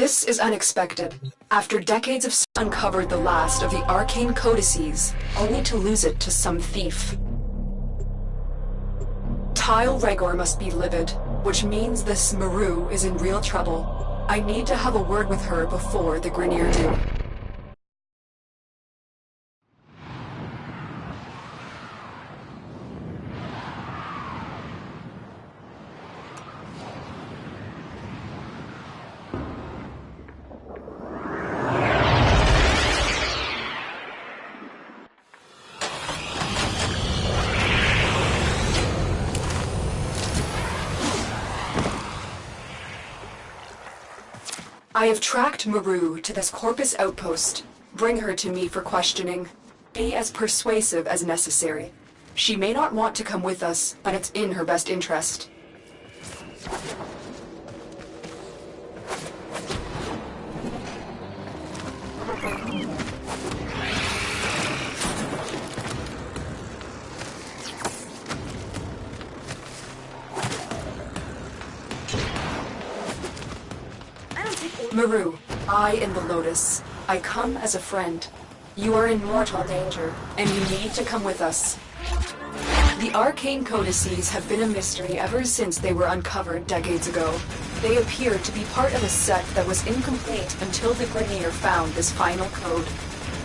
This is unexpected. After decades of uncovered the last of the arcane codices, only to lose it to some thief. Tile Regor must be livid, which means this Maru is in real trouble. I need to have a word with her before the Grineer do. I have tracked Maru to this Corpus outpost. Bring her to me for questioning. Be as persuasive as necessary. She may not want to come with us, but it's in her best interest. Maru, I am the Lotus. I come as a friend. You are in mortal danger, and you need to come with us. The arcane codices have been a mystery ever since they were uncovered decades ago. They appear to be part of a set that was incomplete until the Grineer found this final code.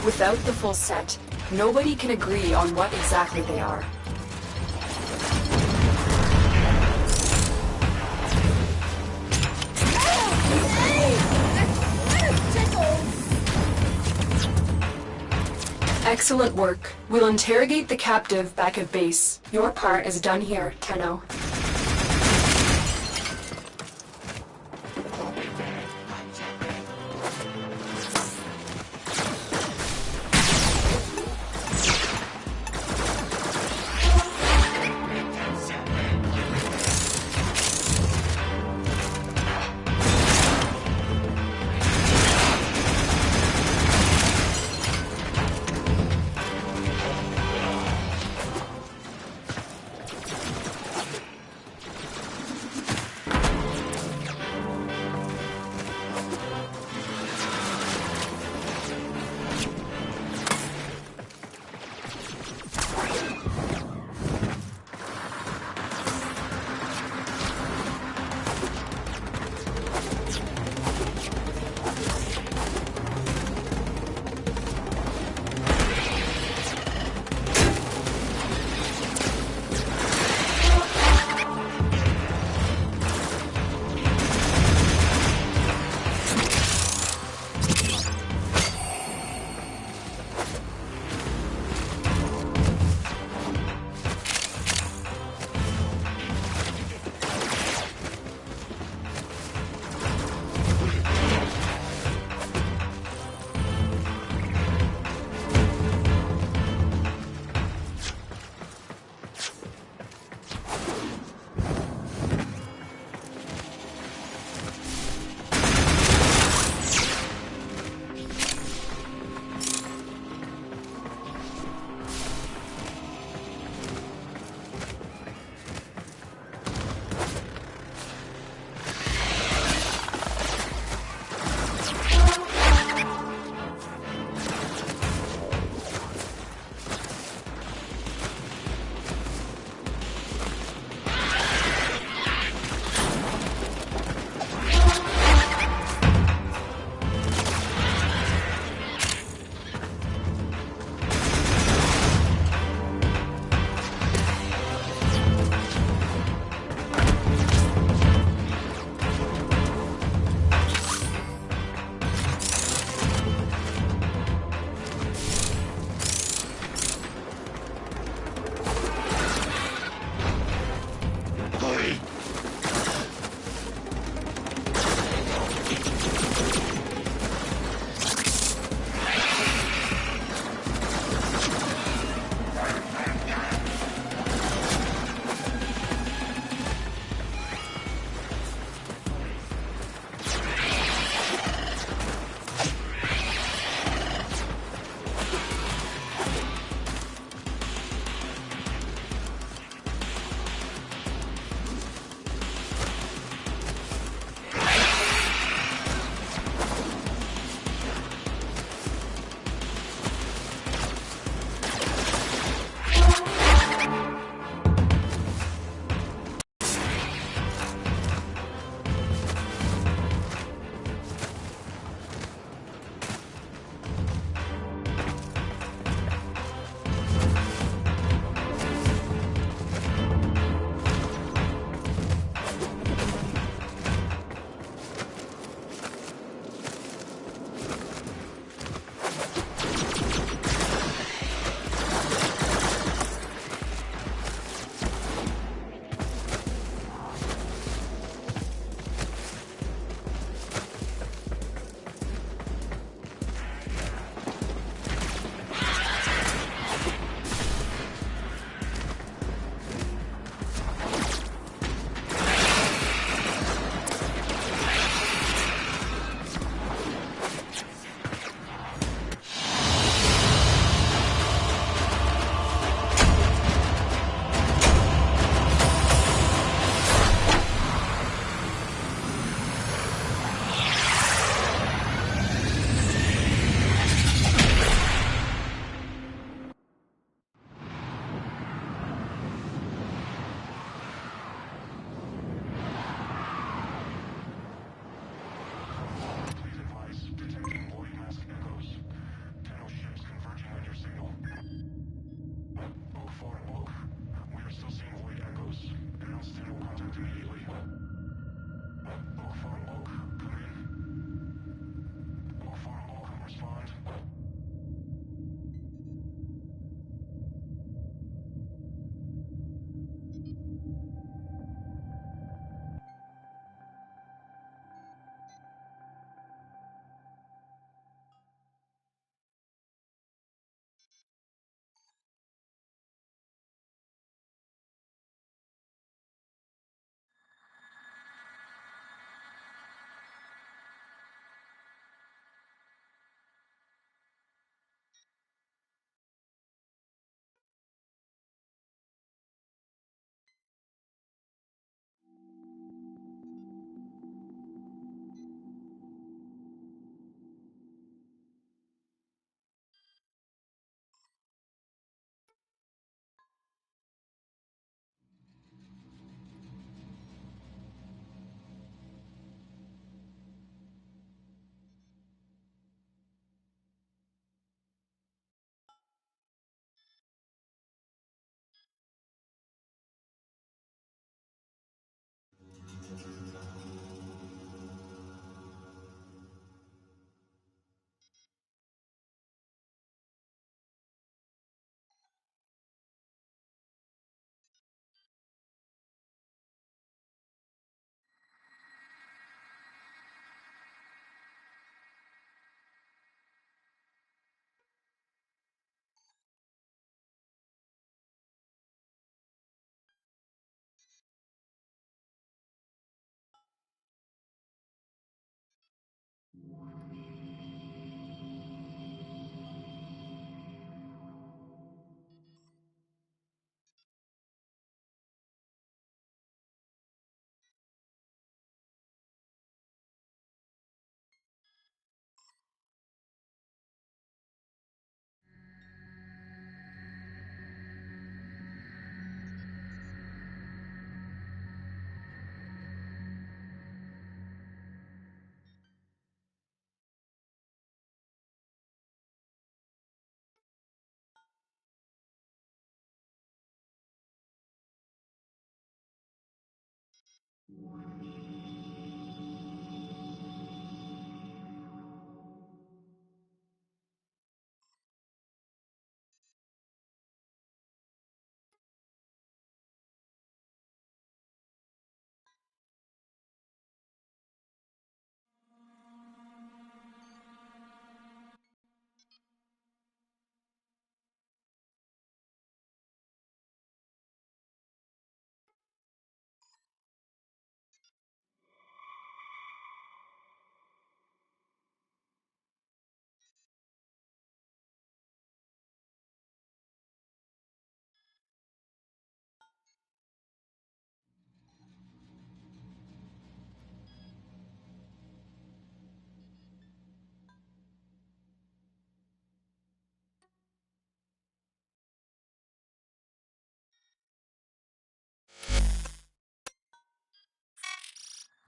Without the full set, nobody can agree on what exactly they are. Excellent work. We'll interrogate the captive back at base. Your part is done here, Tenno.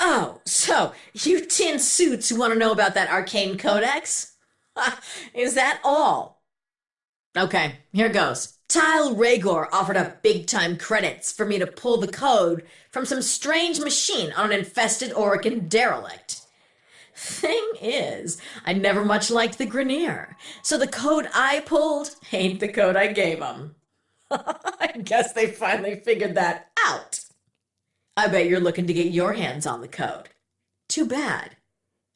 Oh, so you tin suits want to know about that arcane codex? Is that all? Okay, here goes. Tile Rhaegor offered up big time credits for me to pull the code from some strange machine on an infested Orican derelict. Thing is, I never much liked the Grenier, so the code I pulled ain't the code I gave 'em. I guess they finally figured that out. I bet you're looking to get your hands on the code. Too bad.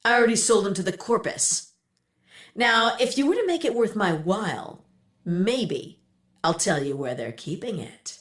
I already sold them to the Corpus. Now, if you were to make it worth my while, maybe I'll tell you where they're keeping it.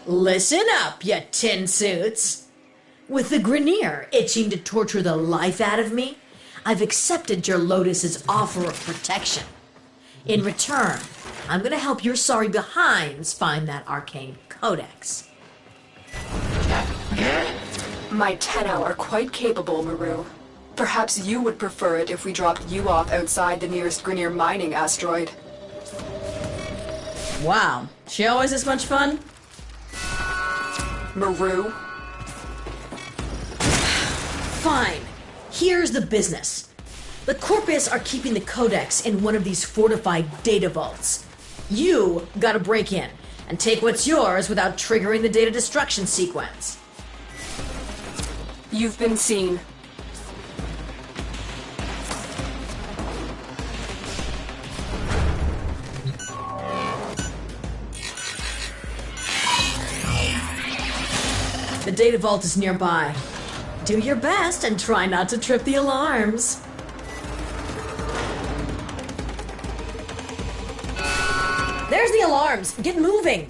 Listen up, you tin suits. With the Grenier itching to torture the life out of me, I've accepted your Lotus's offer of protection. In return, I'm gonna help your sorry behinds find that arcane codex. My Tenno are quite capable, Maru. Perhaps you would prefer it if we dropped you off outside the nearest Grineer mining asteroid. Wow, she always this much fun? Maru? Fine. Here's the business. The Corpus are keeping the Codex in one of these fortified data vaults. You gotta break in and take what's yours without triggering the data destruction sequence. You've been seen. The data vault is nearby. Do your best and try not to trip the alarms. There's the alarms! Get moving!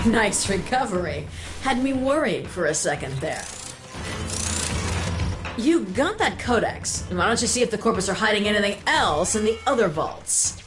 Nice recovery. Had me worried for a second there. You got that codex. Why don't you see if the Corpus are hiding anything else in the other vaults?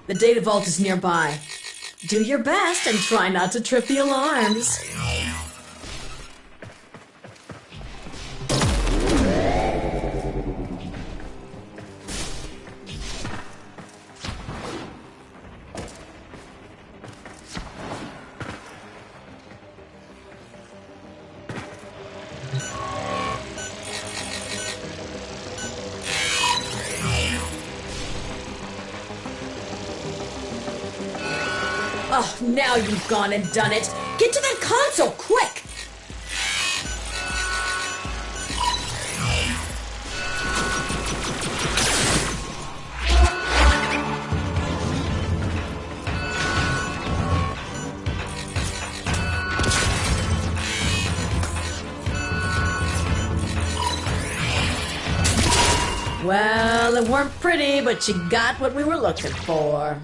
The data vault is nearby. Do your best and try not to trip the alarms. Oh, now you've gone and done it. Get to that console, quick! Well, it weren't pretty, but you got what we were looking for.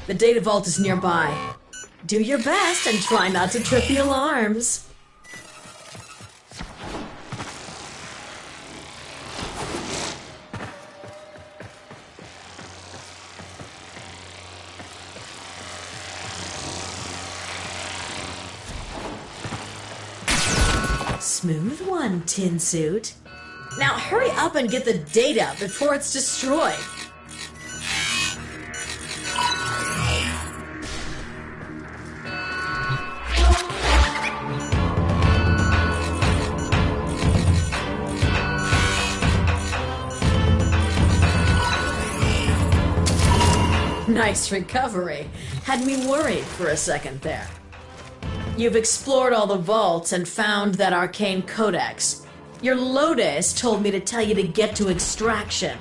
The data vault is nearby. Do your best and try not to trip the alarms. Smooth one, Tin Suit. Now hurry up and get the data before it's destroyed. Nice recovery. Had me worried for a second there. You've explored all the vaults and found that arcane codex. Your Lotus told me to tell you to get to extraction.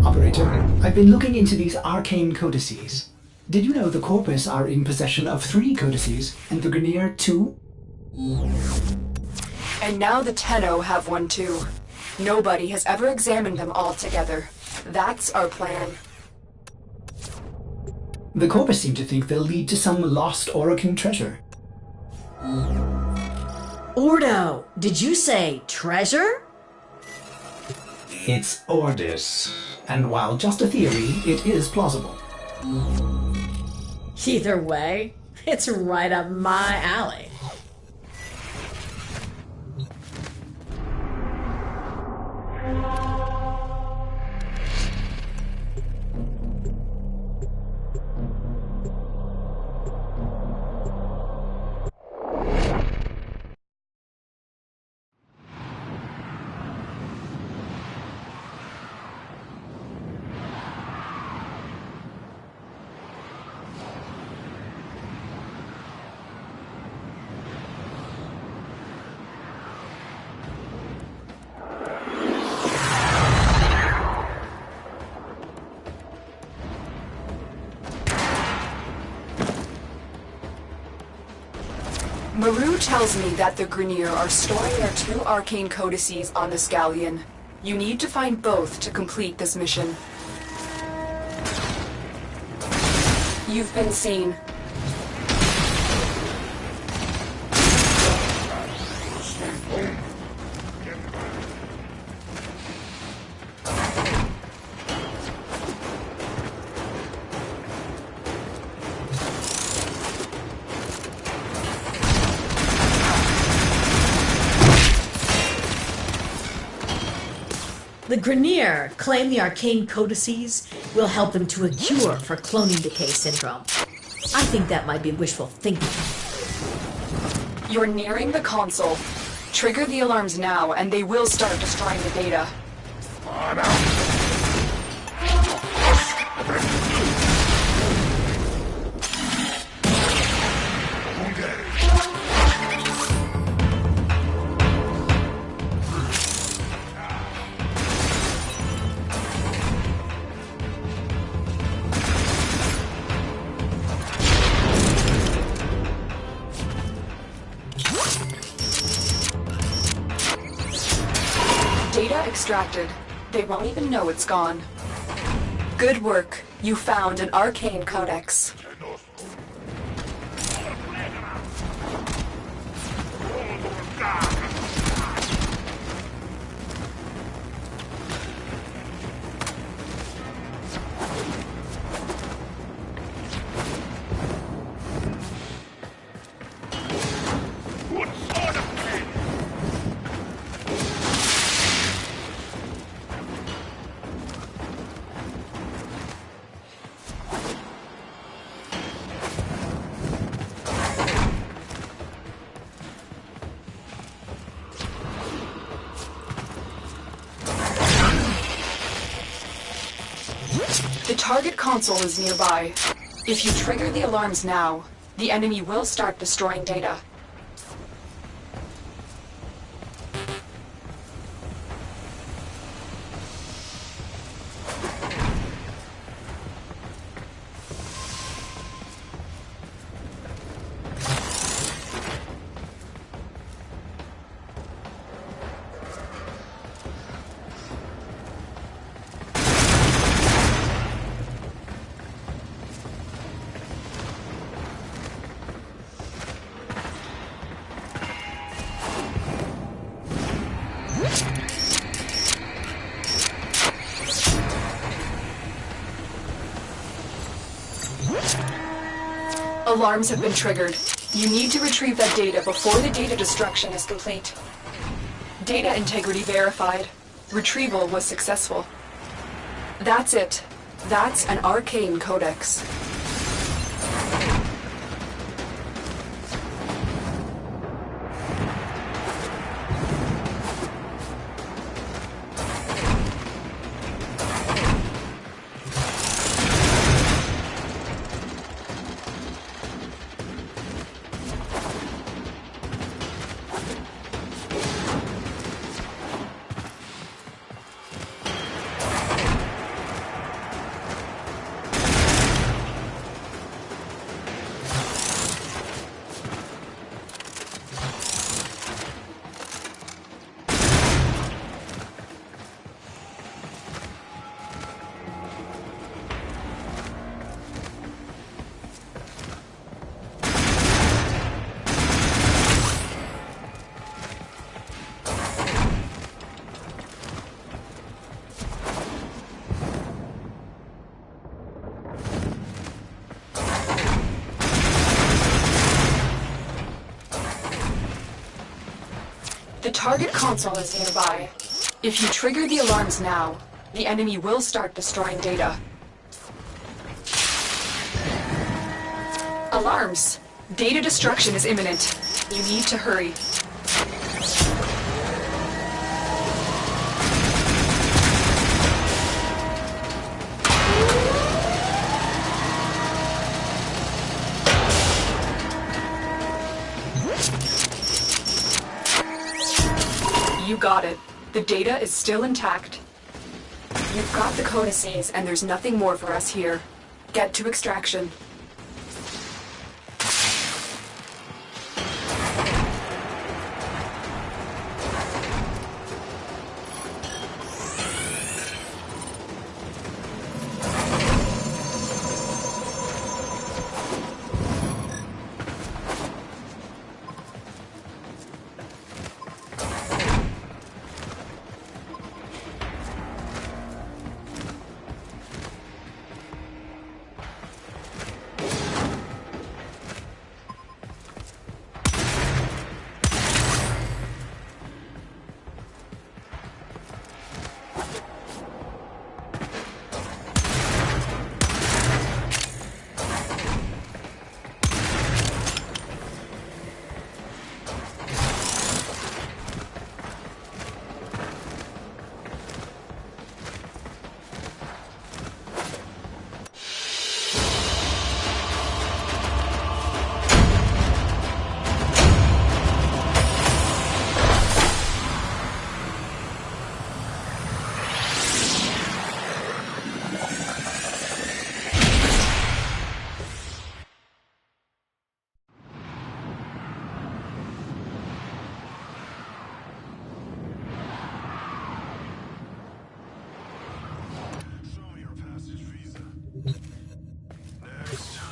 Operator, I've been looking into these arcane codices. Did you know the Corpus are in possession of 3 codices, and the Grineer 2? And now the Tenno have one too. Nobody has ever examined them all together. That's our plan. The Corpus seem to think they'll lead to some lost Orokin treasure. Ordo, did you say treasure? It's Ordis, and while just a theory, it is plausible. Either way, it's right up my alley. Maru tells me that the Grineer are storing their 2 arcane codices on this galleon. You need to find both to complete this mission. You've been seen. The Grineer claim the arcane codices will help them to a cure for cloning decay syndrome. I think that might be wishful thinking. You're nearing the console. Trigger the alarms now, and they will start destroying the data. Data extracted. They won't even know it's gone. Good work. You found an arcane codex. The target console is nearby. If you trigger the alarms now, The enemy will start destroying data. Alarms have been triggered. You need to retrieve that data before the data destruction is complete. Data integrity verified. Retrieval was successful. That's it. That's an arcane codex. The target console is nearby. If you trigger the alarms now, the enemy will start destroying data. Alarms! Data destruction is imminent. You need to hurry. You got it. The data is still intact. You've got the codices, and there's nothing more for us here. Get to extraction.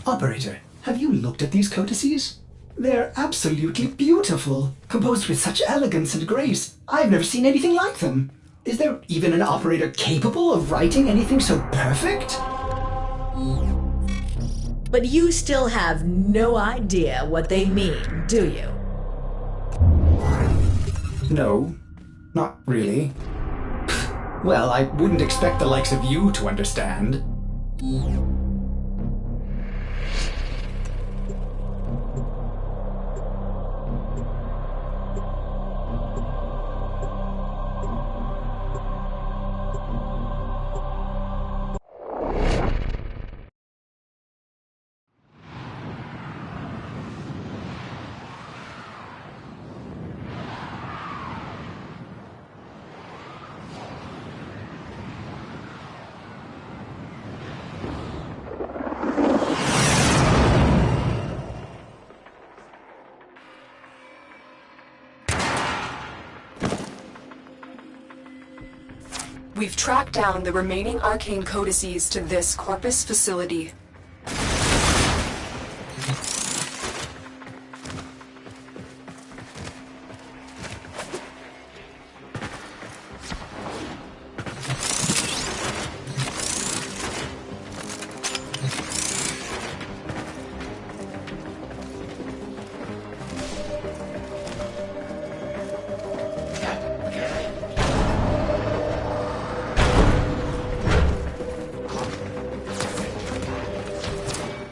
Operator, have you looked at these codices? They're absolutely beautiful, composed with such elegance and grace. I've never seen anything like them. Is there even an operator capable of writing anything so perfect? But you still have no idea what they mean, do you? No, not really. Well, I wouldn't expect the likes of you to understand. We've tracked down the remaining arcane codices to this Corpus facility.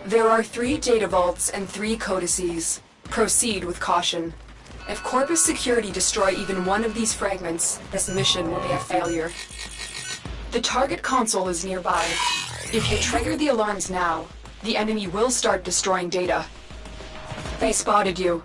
There are 3 data vaults and 3 codices. Proceed with caution. If Corpus security destroy even one of these fragments, this mission will be a failure. The target console is nearby. If you trigger the alarms now, the enemy will start destroying data. They spotted you.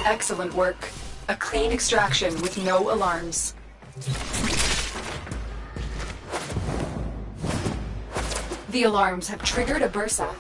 Excellent work. A clean extraction with no alarms. The alarms have triggered a bursa.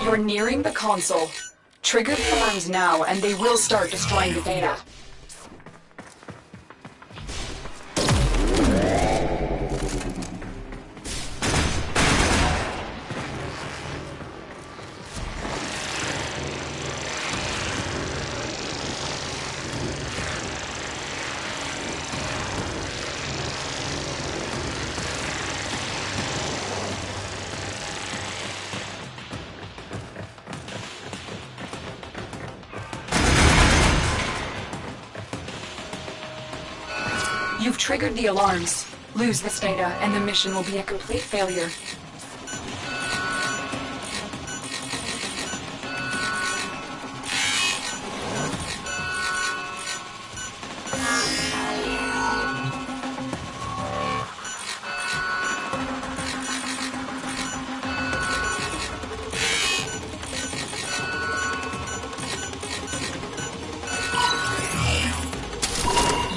You're nearing the console. Trigger the alarms now, and they will start destroying the data. You've triggered the alarms. Lose this data, and the mission will be a complete failure.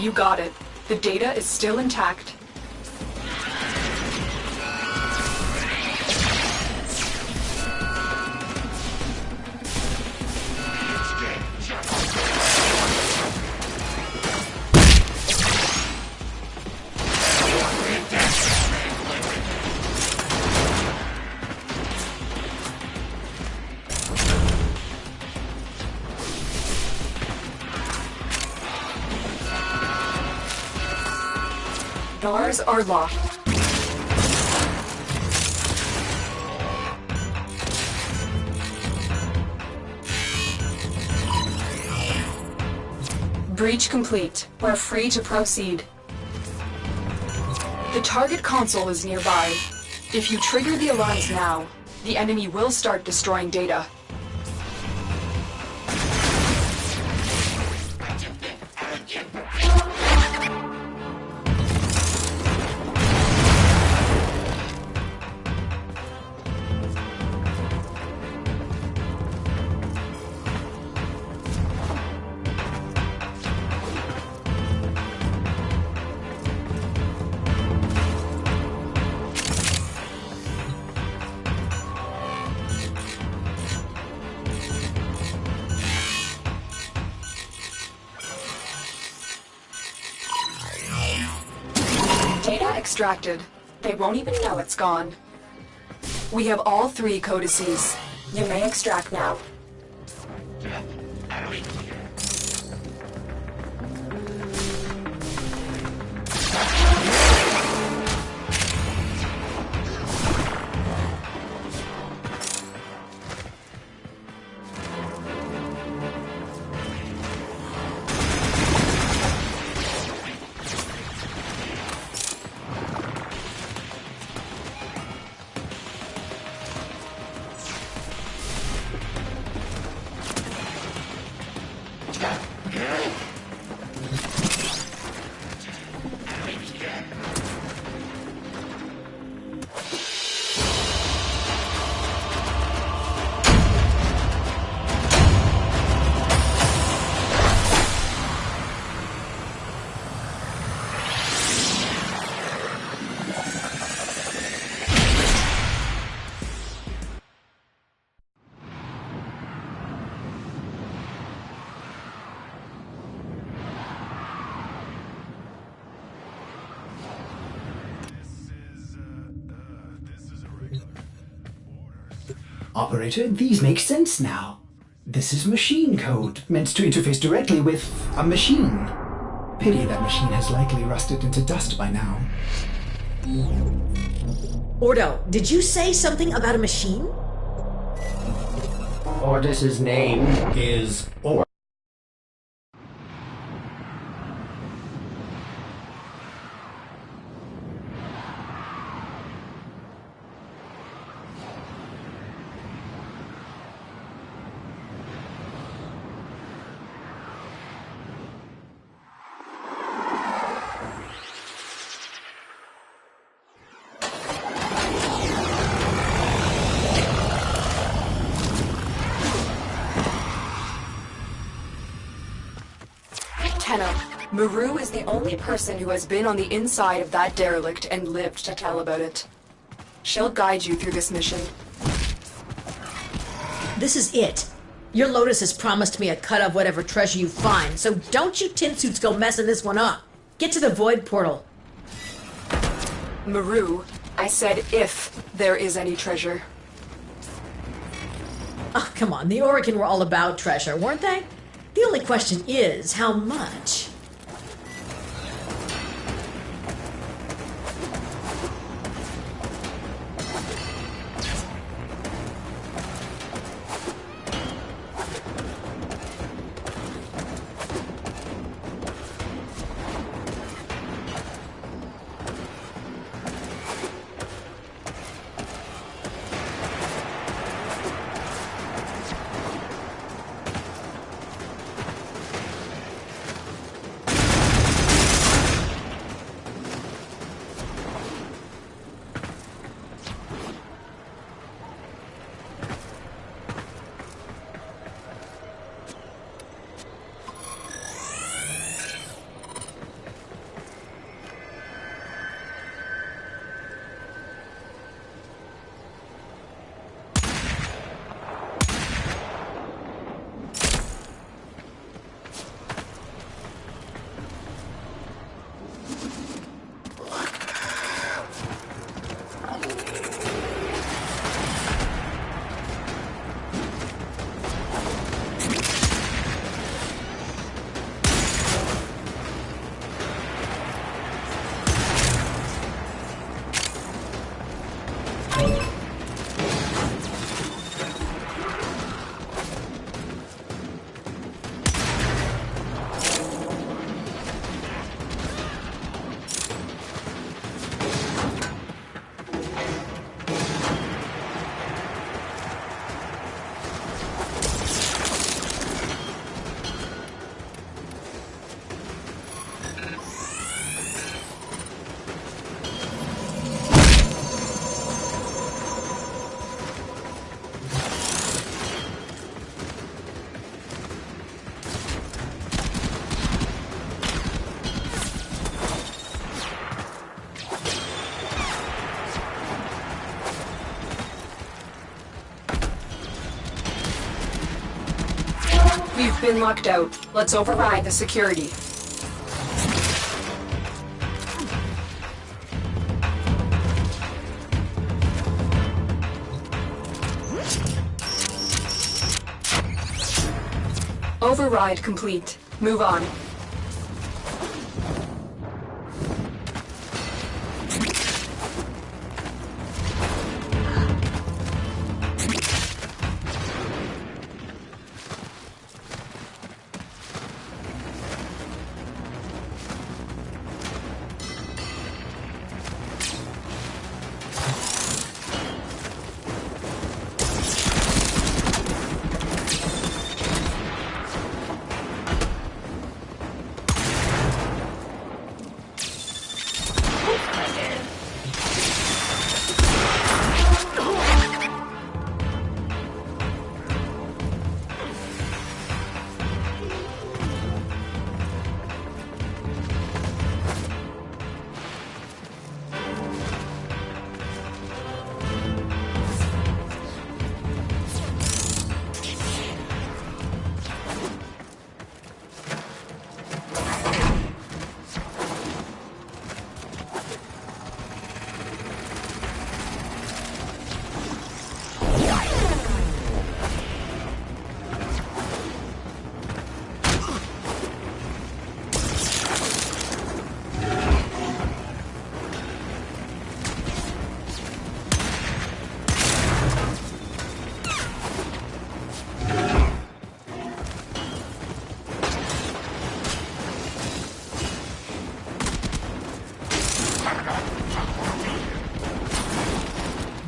You got it. The data is still intact. Doors are locked. Breach complete. We're free to proceed. The target console is nearby. If you trigger the alarms now, The enemy will start destroying data. Data extracted. They won't even know it's gone. We have all 3 codices. You may extract now. Operator, these make sense now. This is machine code, meant to interface directly with a machine. Pity that machine has likely rusted into dust by now. Ordo, did you say something about a machine? Ordis's name is Or. Maru is the only person who has been on the inside of that derelict and lived to tell about it. She'll guide you through this mission. This is it. Your Lotus has promised me a cut of whatever treasure you find, so don't you tin suits go messing this one up. Get to the void portal. Maru, I said if there is any treasure. Oh, come on. The Oregon were all about treasure, weren't they? The only question is, how much? We've been locked out. Let's override the security. Override complete. Move on.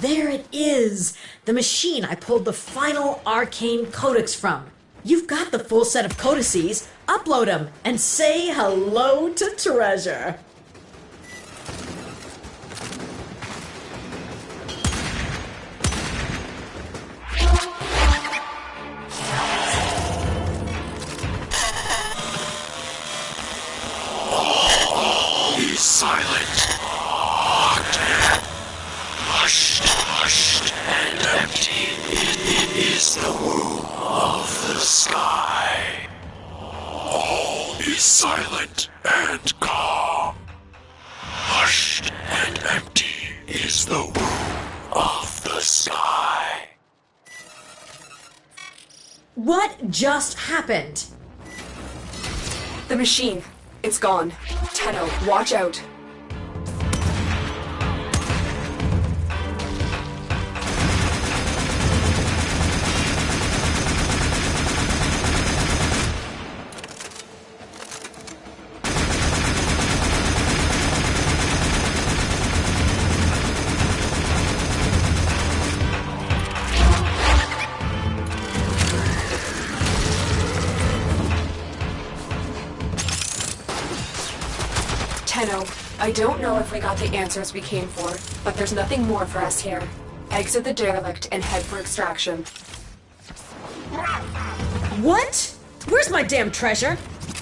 There it is! The machine I pulled the final arcane codex from. You've got the full set of codices. Upload them and say hello to Treasure. Be silent. Hushed and empty. It is the womb of the sky. All is silent and calm. Hushed and empty is the womb of the sky. What just happened? The machine. It's gone. Tenno, watch out. Tenno, I don't know if we got the answers we came for, but there's nothing more for us here. Exit the derelict and head for extraction. What? Where's my damn treasure?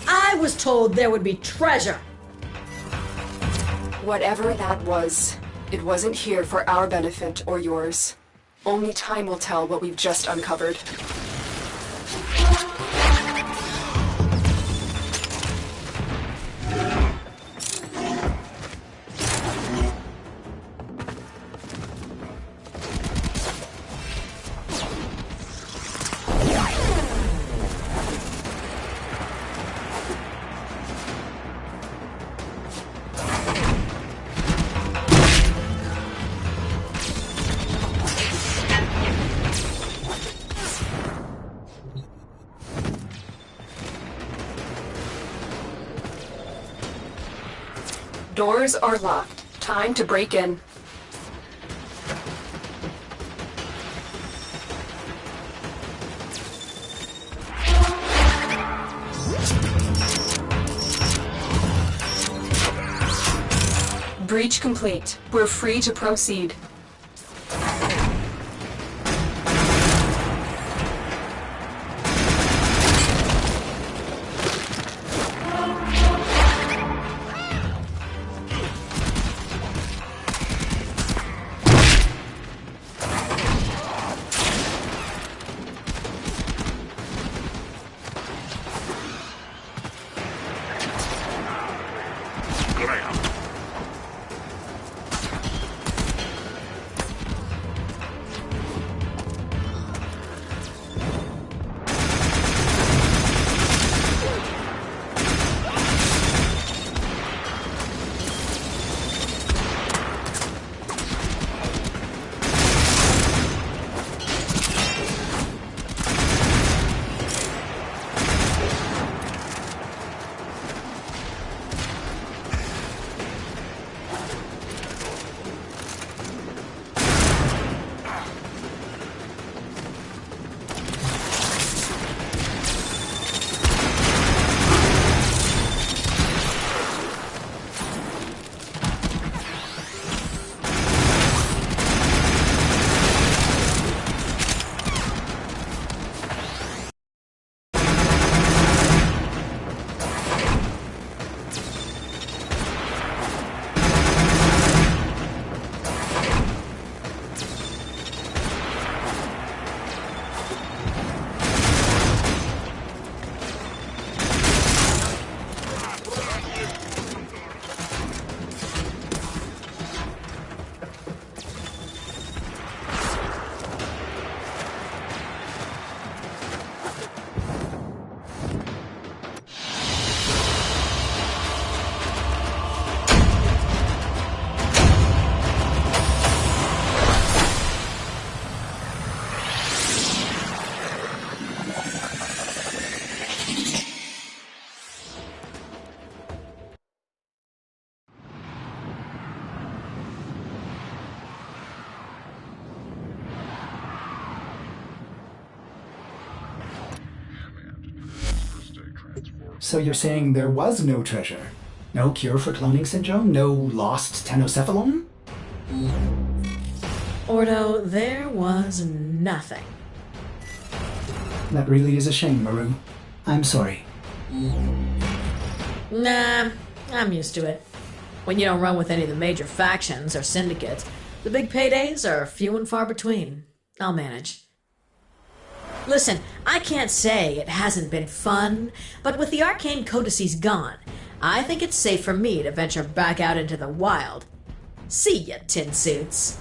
I was told there would be treasure. Whatever that was, it wasn't here for our benefit or yours. Only time will tell what we've just uncovered. Doors are locked. Time to break in. Breach complete. We're free to proceed. So you're saying there was no treasure? No cure for cloning syndrome? No lost tenocephalon? Ordo, there was nothing. That really is a shame, Maru. I'm sorry. Nah, I'm used to it. When you don't run with any of the major factions or syndicates, the big paydays are few and far between. I'll manage. Listen, I can't say it hasn't been fun, but with the arcane codices gone, I think it's safe for me to venture back out into the wild. See ya, tin suits.